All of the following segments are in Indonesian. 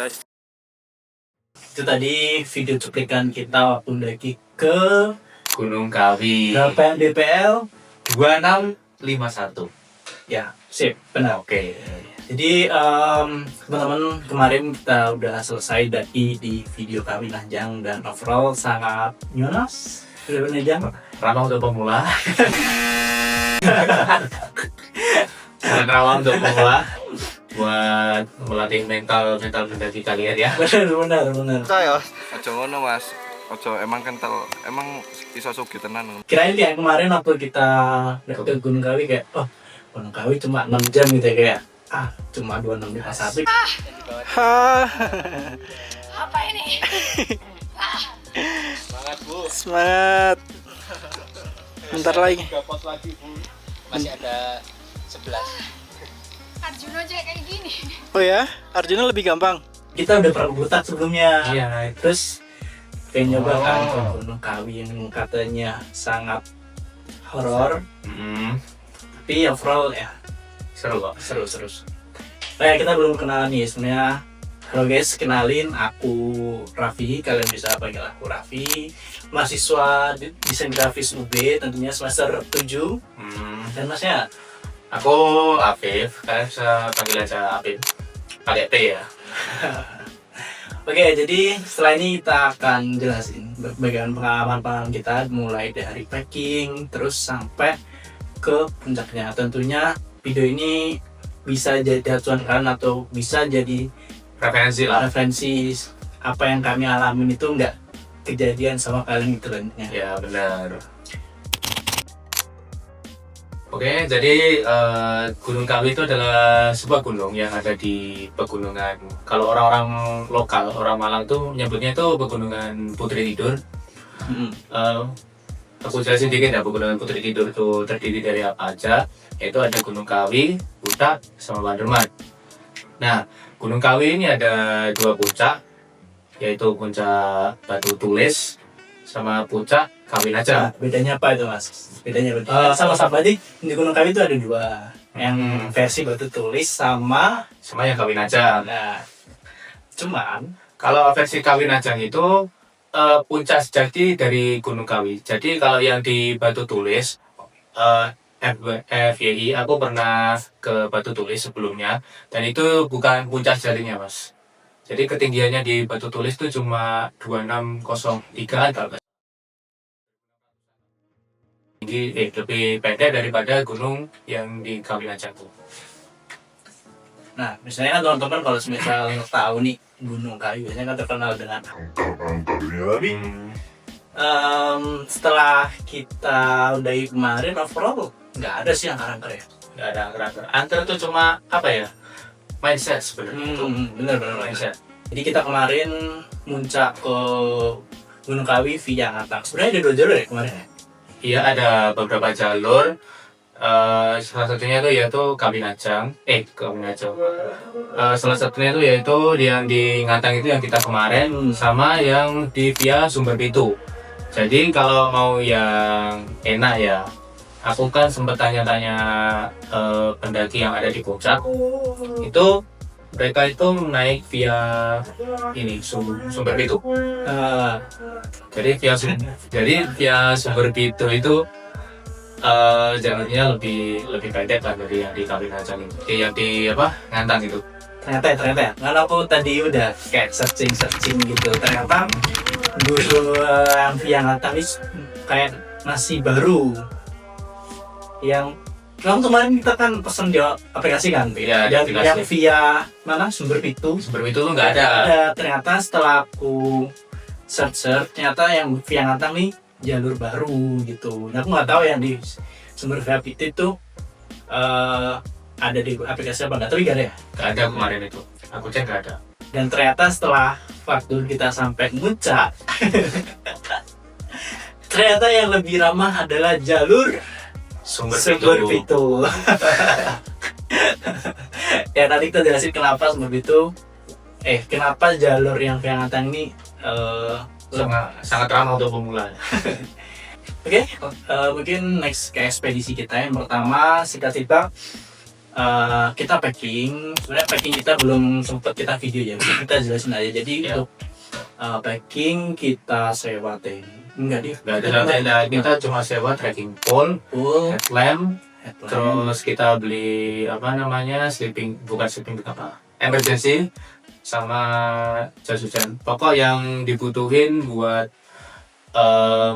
Itu tadi video cuplikan kita waktu mendaki ke Gunung Kawi. berapa yang DPL? 2651. Ya, sip, benar. Oke. Jadi teman-teman, kemarin kita udah selesai daki di video kami Lanjang dan overall sangat nyunas. Benar-benar Jang. Ramah untuk pemula. Sangat ramah untuk pemula. Buat melatih mental mendaki kalian ya. Benar. Saya aja ngono Mas. Aja emang kental. Emang iso sugih tenan. Kirain kayak kemarin waktu kita ke Gunung Kawi kayak Gunung Kawi cuma 6 jam gitu ya, kayak cuma 2651. Apa ini? Semangat Bu. Semangat. Bentar lagi. Dapat lagi Bu. Masih ada 11. Arjuna aja kayak gini. Oh ya, Arjuna lebih gampang. Kita udah pernah butat sebelumnya. Iya. Terus pengen nyoba kan ke Gunung Kawi yang katanya sangat horor, tapi overall ya Seru kok. seru. Kita belum kenalan nih sebenarnya. Halo guys, kenalin aku Raffi. Kalian bisa panggil aku Raffi. Mahasiswa desain grafis UB, tentunya semester 7. Dan masnya Aku Afif. Kalian bisa panggil aja Afif. Pakai P ya. Oke, jadi setelah ini kita akan jelasin bagian pengalaman kita mulai dari packing terus sampai ke puncaknya. Tentunya video ini bisa jadi acuan kalian atau bisa jadi Referensi lah. referensi apa yang kami alamin itu nggak kejadian sama kalian gitu kan. Ya benar. Oke, jadi Gunung Kawi itu adalah sebuah gunung yang ada di pegunungan. Kalau orang-orang lokal, orang Malang tuh menyebutnya itu pegunungan Putri Tidur. Aku jelasin dikit ya, pegunungan Putri Tidur itu terdiri dari apa aja. Yaitu ada Gunung Kawi, Puncak, sama Panderman. Nah, Gunung Kawi ini ada 2 puncak, yaitu puncak Batu Tulis sama puncak Kawinajang. Bedanya apa itu mas? Bedanya sama-sama di Gunung Kawi itu ada 2, yang versi Batu Tulis sama yang Kawinajang. nah, cuman Kalau versi Kawinajang itu puncak sejati dari Gunung Kawi. Jadi kalau yang di Batu Tulis, FYI, aku pernah ke Batu Tulis sebelumnya, dan itu bukan puncak sejatinya mas. Jadi ketinggiannya di Batu Tulis itu cuma 2603 atau tinggi, lebih pendek daripada gunung yang di Kawinajang. nah, misalnya kan teman-teman kalau misal tahu nih Gunung Kawi biasanya kan terkenal dengan setelah kita udah kemarin overall nggak ada sih yang angker ya. Nggak ada angker. Angker itu cuma apa ya? Mindset sebenarnya. Bener mindset. Jadi kita kemarin muncak ke Gunung Kawi via Ngatang. Sebenarnya ada 2 jalur ya kemarin ya? Iya, ada beberapa jalur. Salah satunya itu yaitu Kawinajang. Salah satunya itu yaitu yang di Ngatang itu yang kita kemarin, sama yang di via Sumber Pitu. Jadi kalau mau yang enak ya, aku kan sempat tanya-tanya pendaki yang ada di puncak. Itu mereka itu naik via ini Sumber Pitu. Jadi via Sumber Pitu itu jalurnya lebih pendek kan dari yang di Kawinajang itu. Yang di Ngantang itu. Ternyata ya. Karena aku tadi udah kayak searching gitu. Ternyata gunung yang via Ngatang ini kayak masih baru. Yang kemarin kita kan pesen di aplikasi kan, Iya, yang via mana Sumber Pitu tuh nggak ada. Ternyata setelah aku search ternyata yang via Ngatang nih jalur baru gitu. Nah, aku nggak tahu yang di Sumber via Pitu itu ada di aplikasi apa nggak, tapi nggak ada ya? Nggak ada kemarin itu, aku cek nggak ada. Dan ternyata setelah waktu kita sampai Muncak ternyata yang lebih ramah adalah jalur Sumber Pitu. Ya tadi kita jelasin kenapa Sumber Pitu, kenapa jalur yang via Ngatang ini sangat ramah untuk pemula. Oke, mungkin next ke ekspedisi kita yang pertama singkat cerita kita packing. Sebenarnya packing kita belum sempat kita video ya, kita jelasin aja. Jadi Iya. untuk packing kita sewa tenda. Enggak dia. Nggak ada tenda, kita cuma sewa trekking pole, Full headlamp, headlamp. terus kita beli apa namanya bukan sleeping bag apa, emergency, sama jas hujan. Pokok yang dibutuhin buat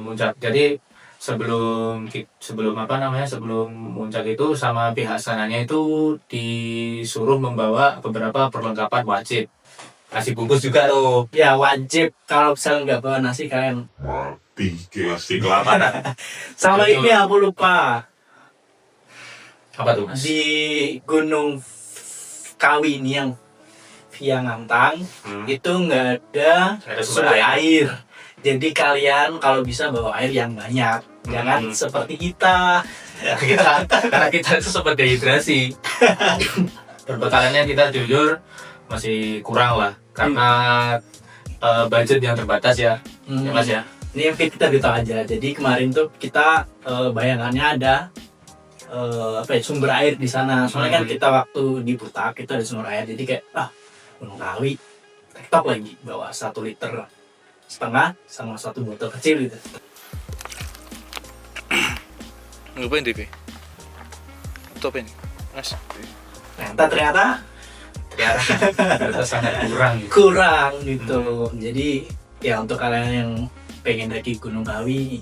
muncak. Jadi sebelum muncak itu sama pihak sananya itu disuruh membawa beberapa perlengkapan wajib. Nasi bungkus juga tuh. Ya wajib, kalau misalnya nggak bawa nasi kalian. Pasti kelaparan. Sama Betul. ini aku lupa, Apa tuh Mas? di Gunung Kawi ini yang via Ngantang itu nggak ada Nggak ada sumber sumber air. Jadi kalian kalau bisa bawa air yang banyak, jangan seperti kita. Karena kita itu sempat dehidrasi. Perbekalannya kita jujur masih kurang lah, karena budget yang terbatas ya, ya Mas ya. Ini mungkin kita beritahu aja. Jadi kemarin tuh kita bayangannya ada sumber air di sana. Soalnya kan kita waktu di Butak kita ada sumber air. Jadi kayak Gunung Kawi, TikTok lagi bawa 1,5 liter sama 1 botol kecil gitu. Ngapain DP? Top ini, Mas. Ternyata Ternyata sangat kurang gitu. kurang gitu. Jadi ya untuk kalian yang pengen daki Gunung Kawi,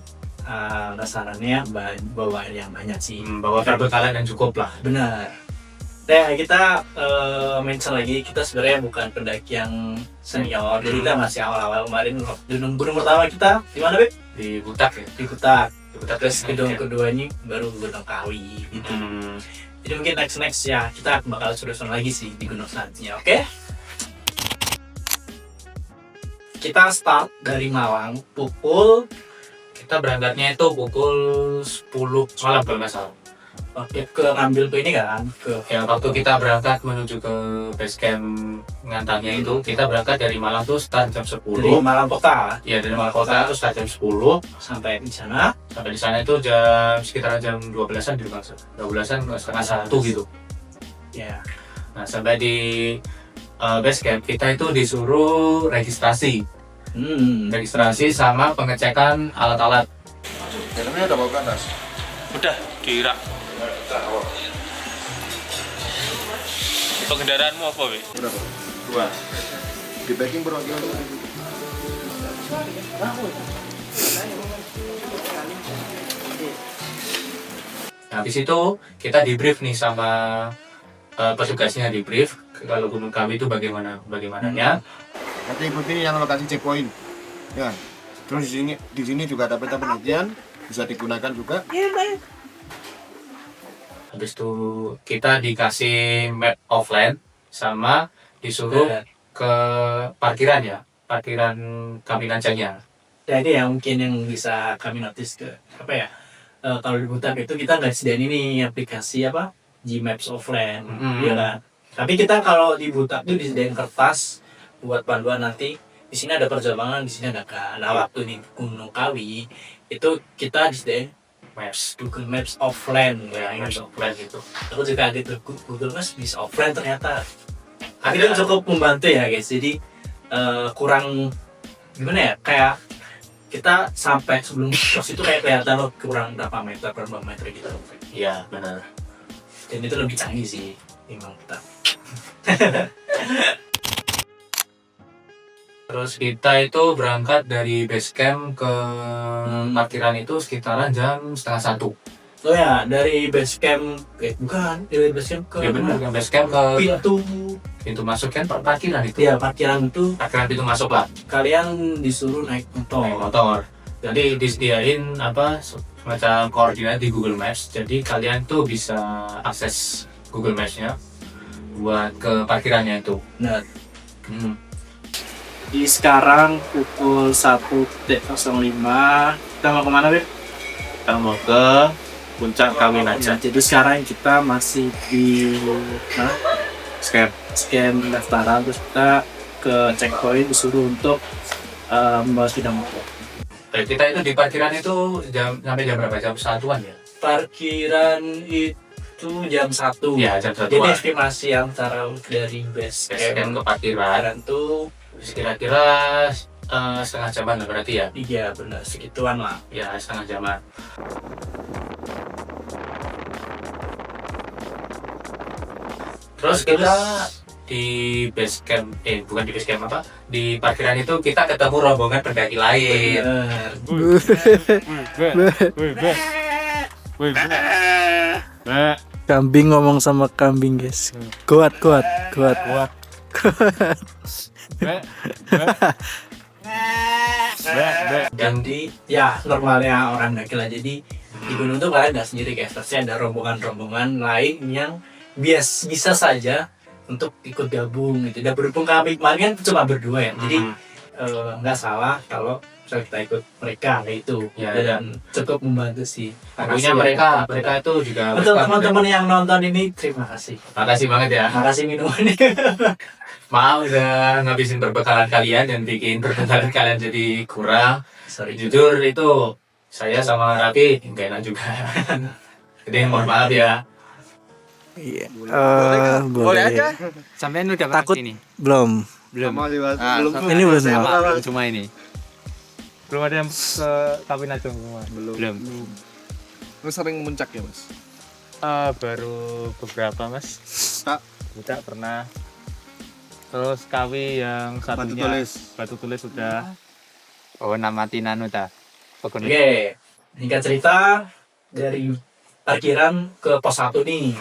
sarannya bawa air yang banyak sih. Bawa perbekalan yang cukup lah. Benar. Nah kita mention lagi, kita sebenarnya bukan pendaki yang senior, jadi kita masih awal-awal. Kemarin gunung pertama kita di mana, Beb? Di Butak ya. Di Kutak. Di Butak Terus gedung ya. kedua ini baru Gunung Kawi gitu. Jadi mungkin next ya kita bakal suruh lagi sih di gunung selanjutnya, oke? Kita start dari Malang pukul Kita berangkatnya itu pukul 10 malam kalau nggak salah. ke ngambil ke ini kan, ke Ya waktu kita berangkat menuju ke base camp Ngantangnya itu, kita berangkat dari Malang tuh start jam 10. dari Malang kota Ya dari Malang kota itu start jam 10. sampai di sana. Sampai di sana itu sekitar jam 12-an di bangsa. 12-an setengah 1 gitu. Ya. Nah, sampai di base camp kita itu disuruh registrasi. Registrasi sama pengecekan alat-alat. Helmnya ada bawa atas. Udah dirak. Kendaraanmu apa, Wi? Berapa? 2. Di packing berapa kilo? Nah, habis itu kita di brief nih sama petugasnya, di brief kalau Gunung Kawi itu bagaimananya. Nanti ikuti yang lokasi checkpoint. Ya. Terus di sini juga ada peta pendakian, bisa digunakan juga. Habis itu kita dikasih map offline sama disuruh ke parkiran ya, parkiran kami Nanjangnya. Jadi yang mungkin yang bisa kami notice ke apa ya, kalau di Butak itu kita nggak sediain ini aplikasi apa Gmaps offline, iya kan. Tapi kita kalau di Butak itu disediain kertas buat panduan nanti. Di sini ada perjalanan, di sini ada kan. Nah waktu di Gunung Kawi itu kita disediain Maps, Google Maps offline ya, ya, Maps offline gitu. Aku juga kaget tuh Google Maps bisa offline ternyata. Tapi itu cukup membantu ya guys. Jadi kurang gimana ya, kayak kita sampai sebelum pos itu kayak kelihatan loh kurang berapa meter gitu. Iya benar. Dan itu lebih canggih sih timbang kita. Terus kita itu berangkat dari base camp ke parkiran itu sekitaran jam 12:30. Oh ya, dari base camp bukan, dari base camp ke Ya benar, yang base camp ke pintu masuk kan parkiran itu. ya parkiran itu Parkiran pintu masuk lah. kalian disuruh naik Naik motor. motor. Jadi disediain semacam koordinat di Google Maps. Jadi kalian tuh bisa akses Google Maps-nya buat ke parkirannya itu. Nah, di sekarang pukul 1.05 kita mau kemana, Beb? Kita mau ke puncak kami Ya, Nanjang. jadi sekarang kita masih di scan daftaran, terus kita ke checkpoint disuruh untuk membawa sepeda motor. Kita itu di parkiran itu sampai jam berapa? Jam 1-an ya? Parkiran itu jam 1. Ya jam 1. Jadi estimasi antara dari base Base camp camp ke parkiran tuh kira-kira setengah jaman lah berarti ya. iya benar segituan lah. Ya setengah jaman. Terus kita di base camp, bukan di base camp apa, di parkiran itu kita ketemu rombongan pendaki lain. Bener. Kambing ngomong sama kambing, guys. Kuat. Jadi ya normalnya orang daki lah. Jadi di gunung tuh kalian nggak sendiri guys, pasti ada rombongan-rombongan lain yang bisa saja untuk ikut gabung gitu. Dan berhubung kami kemarin kan cuma berdua ya, jadi nggak salah kalau misalnya kita ikut mereka kayak itu. Ya, dan cukup membantu sih. Tentunya Makasih ya. mereka itu juga Untuk teman-teman yang nonton ini terima kasih. makasih banget ya. Makasih minumannya. Maaf udah ngabisin perbekalan kalian dan bikin perbekalan kalian jadi kurang. Sorry. Jujur itu saya sama Rapi nggak enak juga. Jadi mohon maaf ya. Iya. Boleh Boleh. Sampean udah pernah Takut kesini? belum. Belum. Ini belum ya? Cuma ini. Belum ada yang ke Kapinajong semua. Belum. Lu sering muncak ya, Mas? Baru beberapa mas. Tak. Tidak pernah. Terus Kawi yang satunya Batu Tulis sudah. Oh, nama Tinanu ta. Pokoknya. Oke, singkat cerita dari parkiran ke pos 1 nih.